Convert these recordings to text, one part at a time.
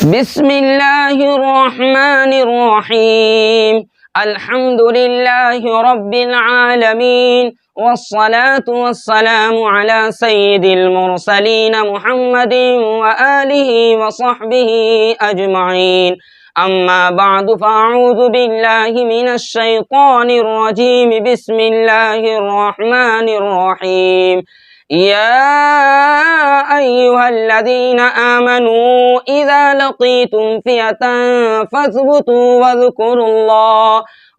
بسم اللہ الرحمن الرحیم الحمد للہ رب العالمین والصلاة والسلام على سید المرسلین محمد وآلہ وصحبہ اجمعین اما بعد فاعوذ باللہ من الشیطان الرجیم بسم اللہ الرحمن الرحیم يا أيها الذين آمنوا إذا لقيتم فئة فاثبتوا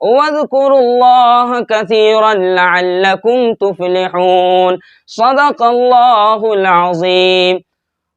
واذكروا الله كثيرا لعلكم تفلحون صدق اللہ العظیم۔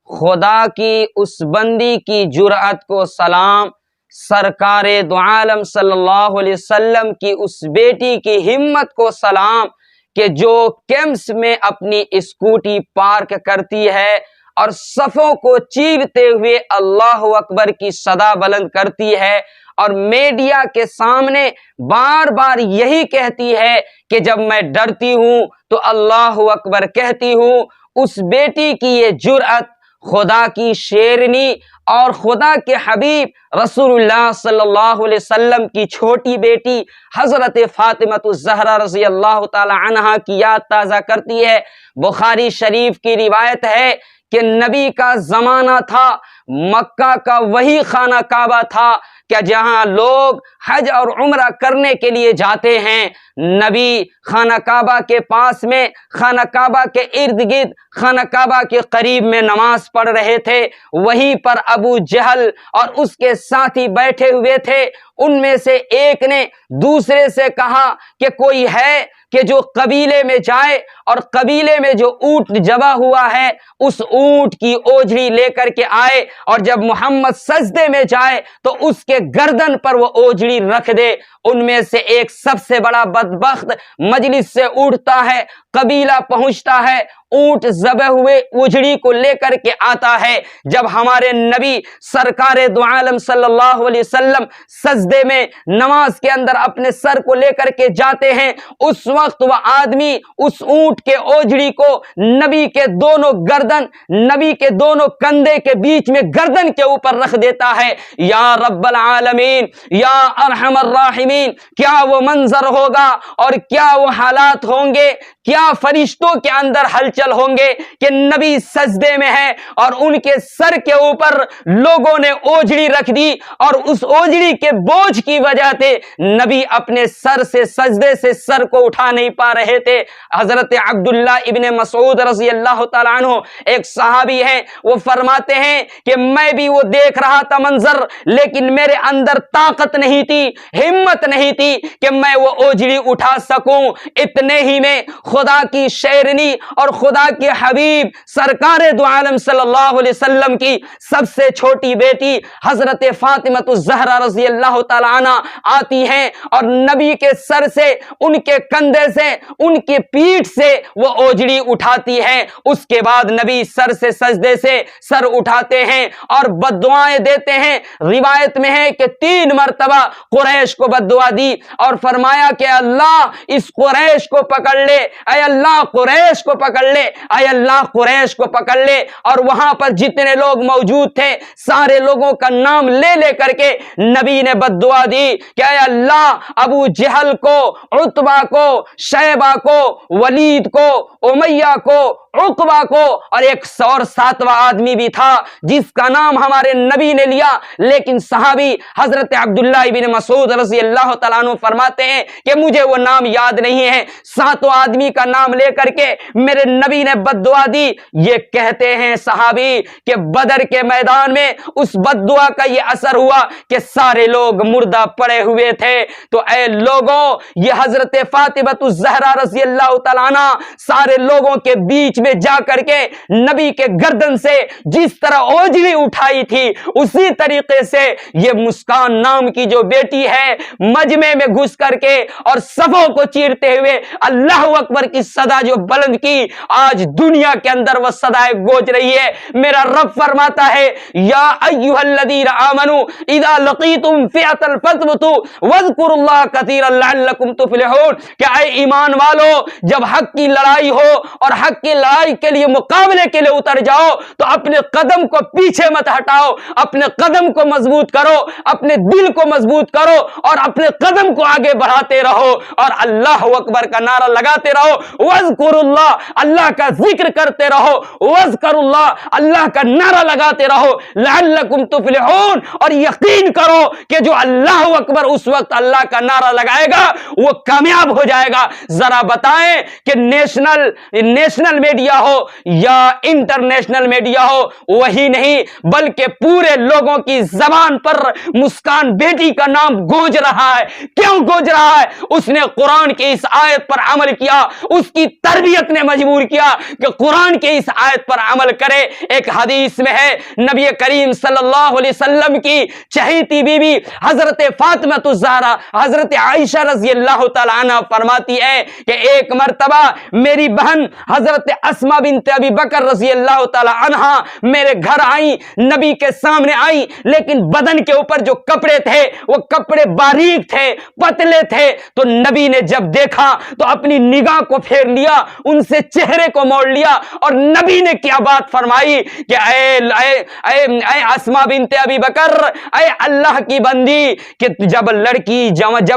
خدا کی اس بندی کی جرأت کو سلام، سرکار دو عالم صلی اللہ علیہ وسلم کی اس بیٹی کی ہمت کو سلام کہ جو کیمپس میں اپنی اسکوٹی پارک کرتی ہے اور صفوں کو چیرتے ہوئے اللہ اکبر کی صدا بلند کرتی ہے اور میڈیا کے سامنے بار بار یہی کہتی ہے کہ جب میں ڈرتی ہوں تو اللہ اکبر کہتی ہوں۔ اس بیٹی کی یہ جرأت خدا کی شیرنی اور خدا کے حبیب رسول اللہ صلی اللہ علیہ وسلم کی چھوٹی بیٹی حضرت فاطمہ الزہرا رضی اللہ تعالی عنہا کی یاد تازہ کرتی ہے۔ بخاری شریف کی روایت ہے کہ نبی کا زمانہ تھا، مکہ کا وہی خانہ کعبہ تھا کہ جہاں لوگ حج اور عمرہ کرنے کے لیے جاتے ہیں۔ نبی خانہ کعبہ کے پاس میں، خانہ کعبہ کے ارد گرد، خانہ کعبہ کے قریب میں نماز پڑھ رہے تھے۔ وہیں پر ابو جہل اور اس کے ساتھی بیٹھے ہوئے تھے۔ ان میں سے ایک نے دوسرے سے کہا کہ کوئی ہے کہ جو قبیلے میں جائے اور قبیلے میں جو اونٹ ذبح ہوا ہے اس اونٹ کی اوجھڑی لے کر کے آئے، اور جب محمد سجدے میں جائے تو اس کے گردن پر وہ اوجھڑی رکھ دے۔ ان میں سے ایک سب سے بڑا بدبخت مجلس سے اٹھتا ہے، قبیلہ پہنچتا ہے، اونٹ ذبح ہوئے اوجھڑی کو لے کر کے آتا ہے۔ جب ہمارے نبی سرکار دو عالم صلی اللہ علیہ وسلم سجدے میں نماز کے اندر اپنے سر کو لے کر کے جاتے ہیں، اس وقت وہ آدمی اس اونٹ کے اوجھڑی کو نبی کے دونوں گردن، نبی کے دونوں کندھے کے بیچ میں گردن کے اوپر رکھ دیتا ہے۔ یا رب العالمین، یا ارحم الراحمین، کیا وہ منظر ہوگا اور کیا وہ حالات ہوں گے، کیا فرشتوں کے اندر ہلچل ہوں گے کہ نبی سجدے میں ہے اور ان کے سر کے اوپر لوگوں نے اوجھڑی رکھ دی، اور اس اوجھڑی کے بوجھ کی وجہ سے نبی اپنے سر سے سجدے سے سر کو اٹھا نہیں پا رہے تھے۔ حضرت عبداللہ ابن مسعود رضی اللہ تعالیٰ عنہ ایک صحابی ہیں، وہ فرماتے ہیں کہ میں بھی وہ دیکھ رہا تھا منظر، لیکن میرے اندر طاقت نہیں تھی، ہمت نہیں تھی کہ میں وہ اوجھڑی اٹھا سکوں۔ اتنے ہی میں خدا کی شیرنی اور خدا کے حبیب سرکار دو عالم صلی اللہ علیہ وسلم کی سب سے چھوٹی بیٹی حضرت فاطمہ الزہرا رضی اللہ تعالی عنہ آتی ہیں اور نبی کے سر سے، ان کے کندھے سے، ان کے پیٹھ سے وہ اوجھڑی اٹھاتی ہے۔ اس کے بعد نبی سر سے سجدے سے سر اٹھاتے ہیں اور بد دعائیں دیتے ہیں۔ روایت میں ہے کہ 3 مرتبہ قریش کو بد دعا دی اور فرمایا کہ اللہ اس قریش کو پکڑ لے، اے اللہ قریش کو پکڑ لے، اے اللہ قریش کو پکڑ لے۔ اور وہاں پر جتنے لوگ موجود تھے سارے لوگوں کا نام لے لے کر کے نبی نے بد دعا دی کہ اے اللہ ابو جہل کو، عتبہ کو، شیبہ کو، ولید کو، امیہ کو، عقبہ کو، اور ایک 107واں آدمی بھی تھا جس کا نام ہمارے نبی نے لیا، لیکن صحابی حضرت عبداللہ ابن مسعود رضی اللہ تعالیٰ عنہ فرماتے ہیں کہ مجھے وہ نام یاد نہیں ہے۔ 7 آدمی کا نام لے کر کے میرے نبی نے بد دعا دی۔ یہ کہتے ہیں صحابی کہ بدر کے میدان میں اس بد دعا کا یہ اثر ہوا کہ سارے لوگ مردہ پڑے ہوئے تھے۔ تو اے لوگوں، یہ حضرت فاطمہ الزہرا رضی اللہ تعالیٰ عنہ سارے لوگوں کے بیچ میں جا کر کے نبی کے گردن سے جس طرح اوجھڑی اٹھائی تھی اسی طریقے سے یہ مسکان نام کی جو بیٹی ہے مجمع میں گھس کر کے اور صفوں کو چیرتے ہوئے اللہ اکبر کی صدا جو بلند کی، آج دنیا کے اندر وہ صدائے گونج رہی ہے۔ میرا رب فرماتا ہے یا ایھا الذین آمنوا اذا لقیتم فئۃ فاثبتوا واذکروا اللہ کثیرا لعلکم تفلحون، کہ اے ایمان والو جب حق کی لڑائی ہو اور حق کی لڑائی کے لیے مقابلے کے لیے اتر جاؤ تو اپنے قدم کو پیچھے مت ہٹاؤ، اپنے قدم کو مضبوط کرو، اپنے دل کو مضبوط کرو اور اپنے قدم کو آگے بڑھاتے رہو اور اللہ اکبر کا نعرہ لگاتے رہو، وذکر اللہ، اللہ کا ذکر کرتے رہو، وذکر اللہ، اللہ کا نعرہ لگاتے رہو، لعلکم تفلحون، اور یقین کرو کہ جو اللہ اکبر اس وقت اللہ کا نعرہ لگائے گا وہ کامیاب ہو جائے گا۔ ذرا بتائیں کہ نیشنل میڈیا ہو یا انٹرنیشنل میڈیا ہو، وہی نہیں بلکہ پورے لوگوں کی زبان پر مسکان بیٹی کا نام گونج رہا ہے۔ کیوں گونج رہا ہے؟ اس نے قرآن کی اس آیت پر عمل کیا، اس کی تربیت نے مجبور کیا کہ قرآن کی اس آیت پر عمل کرے۔ ایک حدیث میں ہے نبی کریم صلی اللہ علیہ وسلم کی چہیتی بی بی حضرت فاطمہ الزہرا حضرت عائشہ رضی اللہ تعالی عنہ فرماتی ہے کہ ایک مرتبہ میری بہن حضرت اسماء بنت ابی بکر رضی اللہ تعالی عنہ میرے گھر آئیں، نبی کے سامنے آئیں، لیکن بدن کے اوپر جو کپڑے تھے وہ کپڑے باریک تھے، پتلے تھے، تو نبی نے جب دیکھا تو اپنی نگاہ کو پھیر لیا، ان سے چہرے کو موڑ لیا اور نبی نے کیا بات فرمائی کہ اے اسماء بنت ابی بکر، اے اللہ کی بندی، کہ جب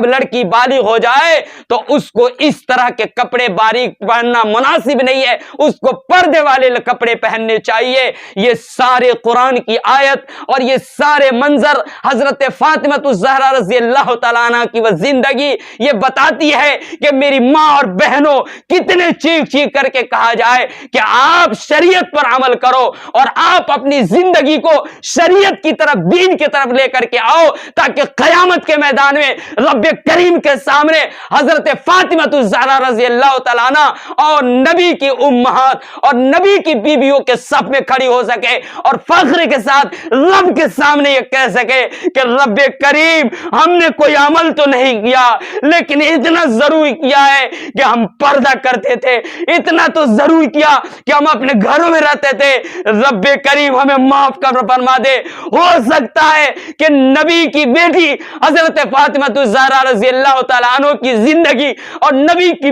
لڑکی بالغ ہو جائے تو اس کو اس طرح کے کپڑے باریک پہننا مناسب نہیں ہے، اس کو پردے والے کپڑے پہننے چاہیے۔ یہ سارے قرآن کی آیت اور یہ سارے منظر حضرت فاطمہ الزہرا رضی اللہ تعالیٰ عنہ کی وہ زندگی یہ بتاتی ہے کہ میری ماں اور بہنوں کتنے چیخ چیخ کر کے کہا جائے کہ آپ شریعت پر عمل کرو اور آپ اپنی زندگی کو شریعت کی طرف، دین کی طرف لے کر کے آؤ، تاکہ قیامت کے میدان میں رب کریم کے سامنے حضرت فاطمہ الزہرا رضی اللہ تعالیٰ عنہ اور نبی کی امہات اور نبی کی بیویوں کے صف میں کھڑی ہو سکے اور فخر کے ساتھ رب کے سامنے یہ کہہ سکے کہ رب کریم ہم نے کوئی عمل تو نہیں کیا لیکن اتنا ضرور کیا ہے کہ ہم پردہ کرتے تھے، اتنا تو ضرور کیا کہ ہم اپنے گھروں میں رہتے تھے، رب کریم ہمیں معاف کر فرما دے۔ ہو سکتا ہے کہ نبی کی بیٹی حضرت فاطمہ الزہرا رضی اللہ تعالیٰ عنہ کی زندگی اور نبی کی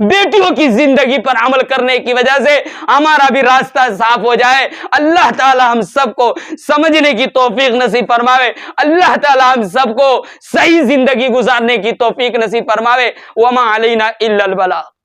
بیٹیوں کی زندگی پر عمل کرنے کی وجہ سے ہمارا بھی راستہ صاف ہو جائے۔ اللہ تعالی ہم سب کو سمجھنے کی توفیق نصیب فرماوے، اللہ تعالی ہم سب کو صحیح زندگی گزارنے کی توفیق نصیب فرماوے۔ وما علینا الا البلاغ۔